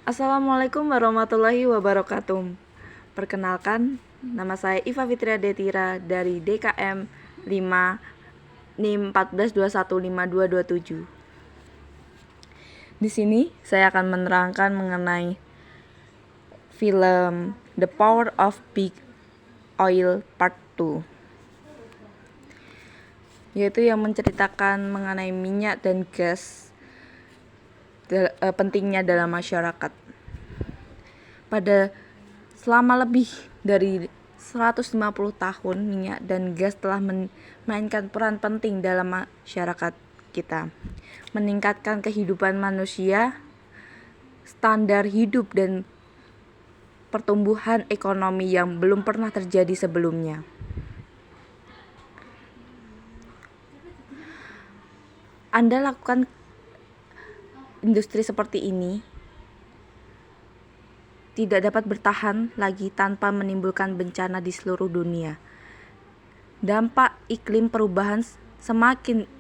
Assalamualaikum warahmatullahi wabarakatuh. Perkenalkan, nama saya Iva Fitria Detira dari DKM 5 NIM 14215227. Di sini saya akan menerangkan mengenai film The Power of Big Oil Part 2, yaitu yang menceritakan mengenai minyak dan gas pentingnya dalam masyarakat. Selama lebih dari 150 tahun, minyak dan gas telah memainkan peran penting dalam masyarakat kita, meningkatkan kehidupan manusia, standar hidup, dan pertumbuhan ekonomi yang belum pernah terjadi sebelumnya. Anda lakukan industri seperti ini tidak dapat bertahan lagi tanpa menimbulkan bencana di seluruh dunia. Dampak iklim perubahan semakin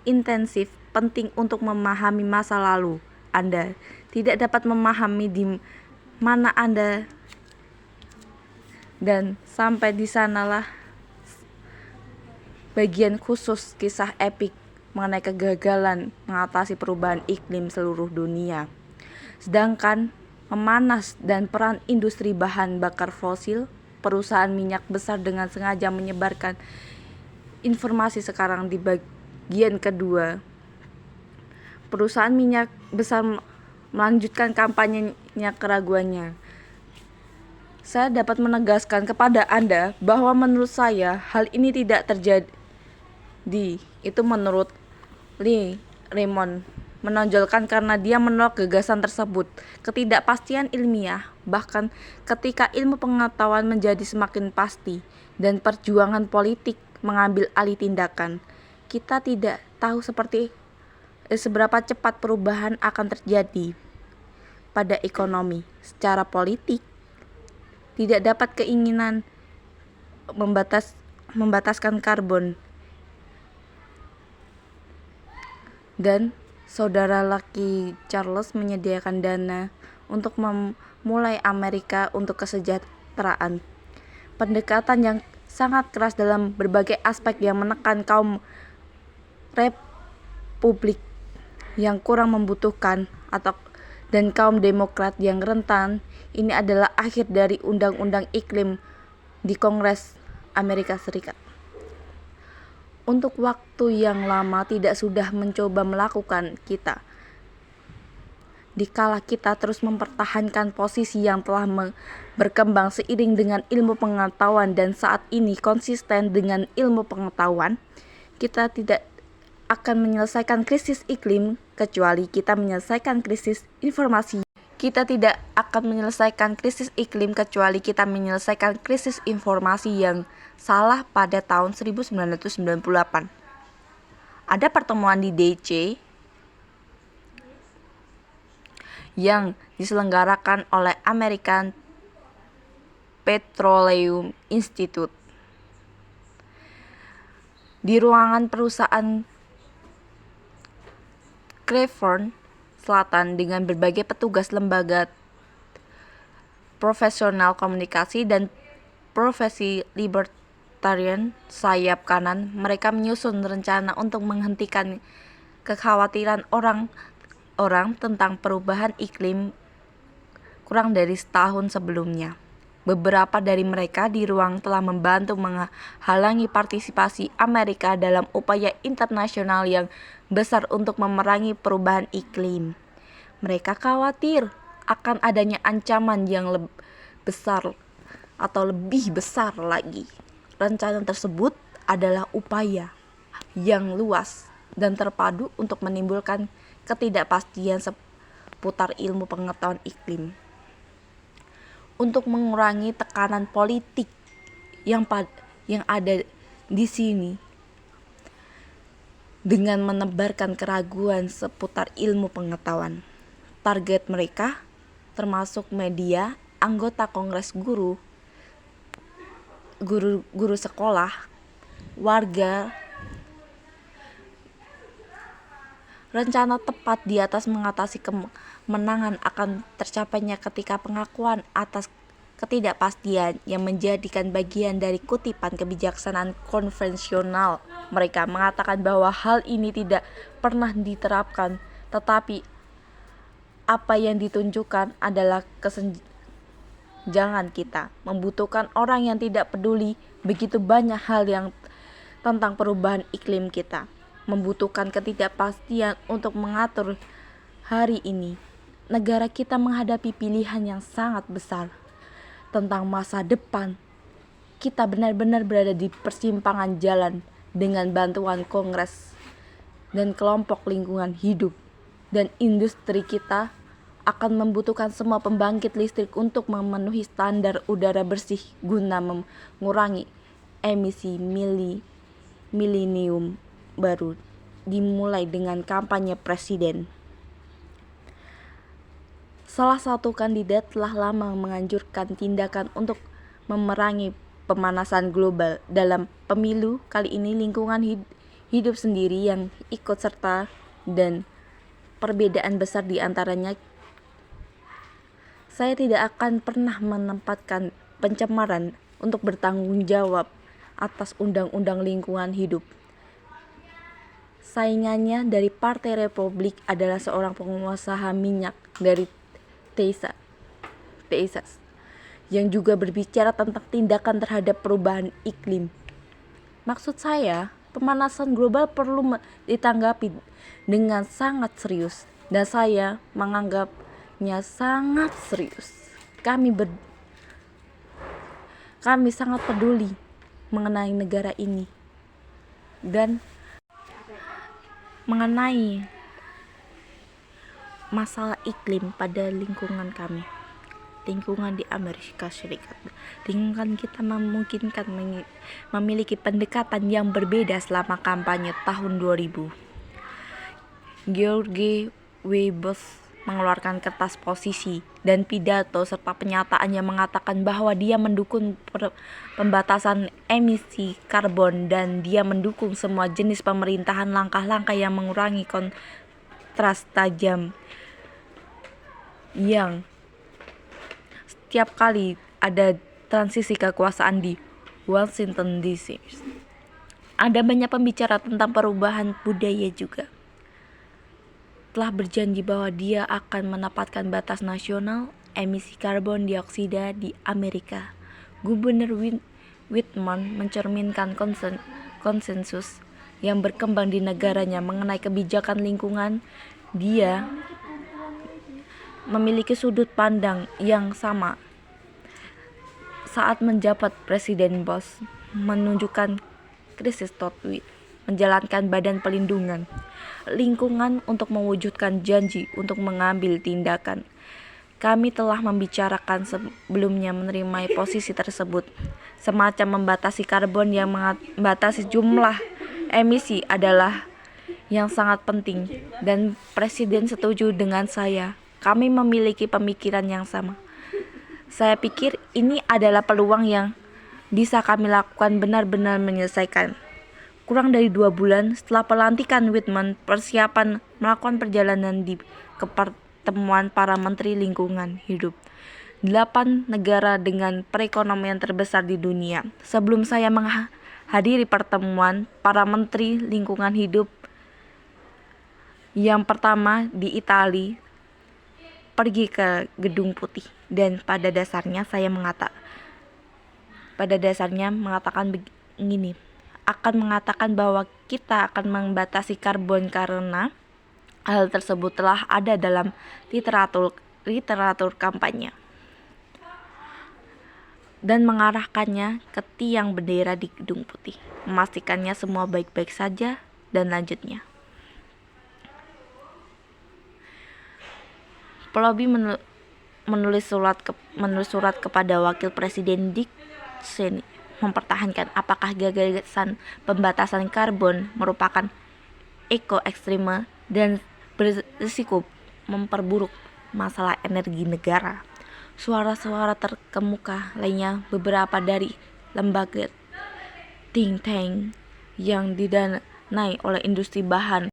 intensif, penting untuk memahami masa lalu Anda. Tidak dapat memahami di mana Anda, dan sampai di sanalah bagian khusus kisah epik mengenai kegagalan mengatasi perubahan iklim seluruh dunia. Sedangkan memanas dan peran industri bahan bakar fosil, perusahaan minyak besar dengan sengaja menyebarkan informasi sekarang di bagian kedua. Perusahaan minyak besar melanjutkan kampanyenya keraguannya. Saya dapat menegaskan kepada Anda bahwa menurut saya hal ini tidak terjadi. Itu menurut Lee Raymond menonjolkan karena dia menolak gagasan tersebut. Ketidakpastian ilmiah, bahkan ketika ilmu pengetahuan menjadi semakin pasti dan perjuangan politik mengambil alih tindakan, kita tidak tahu seberapa cepat perubahan akan terjadi pada ekonomi. Secara politik, tidak dapat keinginan membataskan karbon, dan saudara laki Charles menyediakan dana untuk memulai Amerika untuk kesejahteraan. Pendekatan yang sangat keras dalam berbagai aspek yang menekan kaum Republik yang kurang membutuhkan dan kaum Demokrat yang rentan. Ini adalah akhir dari undang-undang iklim di Kongres Amerika Serikat. Untuk waktu yang lama tidak sudah mencoba melakukan kita, dikala kita terus mempertahankan posisi yang telah berkembang seiring dengan ilmu pengetahuan dan saat ini konsisten dengan ilmu pengetahuan, kita tidak akan menyelesaikan krisis iklim kecuali kita menyelesaikan krisis informasi. Kita tidak akan menyelesaikan krisis iklim kecuali kita menyelesaikan krisis informasi yang salah pada tahun 1998. Ada pertemuan di DC yang diselenggarakan oleh American Petroleum Institute di ruangan perusahaan Cleveland Selatan dengan berbagai petugas lembaga profesional komunikasi dan profesi libertarian sayap kanan. Mereka menyusun rencana untuk menghentikan kekhawatiran orang tentang perubahan iklim kurang dari setahun sebelumnya. Beberapa dari mereka di ruang telah membantu menghalangi partisipasi Amerika dalam upaya internasional yang besar untuk memerangi perubahan iklim. Mereka khawatir akan adanya ancaman yang lebih besar lagi. Rencana tersebut adalah upaya yang luas dan terpadu untuk menimbulkan ketidakpastian seputar ilmu pengetahuan iklim, untuk mengurangi tekanan politik yang ada di sini dengan menebarkan keraguan seputar ilmu pengetahuan. Target mereka termasuk media, anggota kongres, guru sekolah, warga. Rencana tepat di atas mengatasi kemenangan akan tercapainya ketika pengakuan atas ketidakpastian yang menjadikan bagian dari kutipan kebijaksanaan konvensional. Mereka mengatakan bahwa hal ini tidak pernah diterapkan, tetapi apa yang ditunjukkan adalah kesenjangan kita membutuhkan orang yang tidak peduli begitu banyak hal yang tentang perubahan iklim kita, membutuhkan ketidakpastian untuk mengatur hari ini. Negara kita menghadapi pilihan yang sangat besar tentang masa depan. Kita benar-benar berada di persimpangan jalan dengan bantuan Kongres dan kelompok lingkungan hidup, dan industri kita akan membutuhkan semua pembangkit listrik untuk memenuhi standar udara bersih guna mengurangi emisi milenium baru, dimulai dengan kampanye presiden. Salah satu kandidat telah lama menganjurkan tindakan untuk memerangi pemanasan global. Dalam pemilu kali ini lingkungan hidup sendiri yang ikut serta, dan perbedaan besar di antaranya. Saya tidak akan pernah menempatkan pencemaran untuk bertanggung jawab atas undang-undang lingkungan hidup. Saingannya dari Partai Republik adalah seorang pengusaha minyak dari Texas yang juga berbicara tentang tindakan terhadap perubahan iklim. Maksud saya, pemanasan global perlu ditanggapi dengan sangat serius, dan saya menganggapnya sangat serius. Kami sangat peduli mengenai negara ini dan mengenai masalah iklim pada lingkungan kami, lingkungan di Amerika Serikat. Lingkungan kita memungkinkan memiliki pendekatan yang berbeda selama kampanye tahun 2000. George W. Bush mengeluarkan kertas posisi dan pidato serta pernyataan yang mengatakan bahwa dia mendukung pembatasan emisi karbon, dan dia mendukung semua jenis pemerintahan langkah-langkah yang mengurangi kontras tajam yang setiap kali ada transisi kekuasaan di Washington DC. Ada banyak pembicara tentang perubahan budaya juga telah berjanji bahwa dia akan menempatkan batas nasional emisi karbon dioksida di Amerika. Gubernur Whitman mencerminkan konsensus yang berkembang di negaranya mengenai kebijakan lingkungan. Dia memiliki sudut pandang yang sama saat menjabat. Presiden Bush menunjukkan krisis Totwit menjalankan Badan Pelindungan Lingkungan untuk mewujudkan janji untuk mengambil tindakan. Kami telah membicarakan sebelumnya menerima posisi tersebut. Semacam membatasi karbon yang membatasi jumlah emisi adalah yang sangat penting, dan Presiden setuju dengan saya. Kami memiliki pemikiran yang sama. Saya pikir ini adalah peluang yang bisa kami lakukan benar-benar menyelesaikan. Kurang dari 2 bulan setelah pelantikan Whitman, persiapan melakukan perjalanan ke pertemuan para menteri lingkungan hidup 8 negara dengan perekonomian terbesar di dunia. Sebelum saya menghadiri pertemuan para menteri lingkungan hidup yang pertama di Italia, pergi ke Gedung Putih, dan pada dasarnya mengatakan begini, akan mengatakan bahwa kita akan membatasi karbon karena hal tersebut telah ada dalam literatur kampanye, dan mengarahkannya ke tiang bendera di Gedung Putih, memastikannya semua baik-baik saja, dan lanjutnya. Pelobi menulis surat kepada Wakil Presiden Dick Cheney mempertahankan apakah gagasan pembatasan karbon merupakan ekstreme dan berisiko memperburuk masalah energi negara. Suara-suara terkemuka lainnya, beberapa dari lembaga think tank yang didanai oleh industri bahan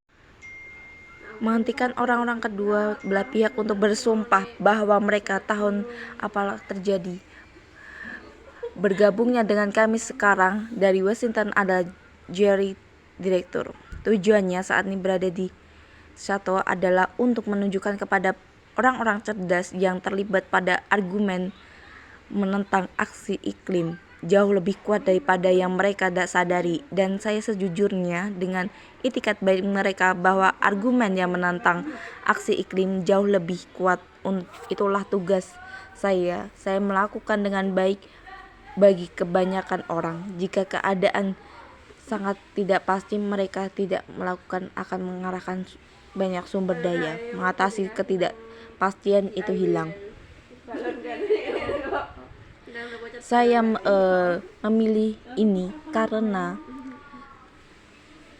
menghentikan orang-orang kedua belah pihak untuk bersumpah bahwa mereka tahun apalah terjadi. Bergabungnya dengan kami sekarang dari Washington adalah Jerry, direktur. Tujuannya saat ini berada di Chateau adalah untuk menunjukkan kepada orang-orang cerdas yang terlibat pada argumen menentang aksi iklim jauh lebih kuat daripada yang mereka tidak sadari, dan saya sejujurnya dengan itikat baik mereka bahwa argumen yang menentang aksi iklim jauh lebih kuat. Itulah tugas saya melakukan dengan baik bagi kebanyakan orang. Jika keadaan sangat tidak pasti, mereka tidak melakukan akan mengarahkan banyak sumber daya mengatasi ketidakpastian itu hilang. Saya memilih ini karena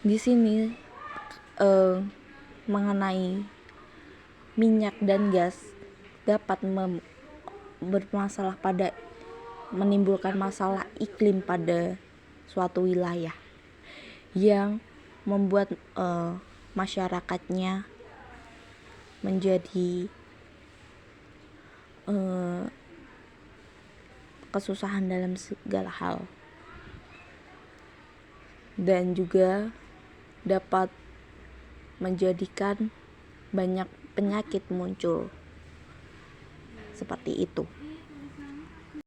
di sini mengenai minyak dan gas dapat bermasalah pada menimbulkan masalah iklim pada suatu wilayah yang membuat masyarakatnya menjadi kesusahan dalam segala hal, dan juga dapat menjadikan banyak penyakit muncul seperti itu.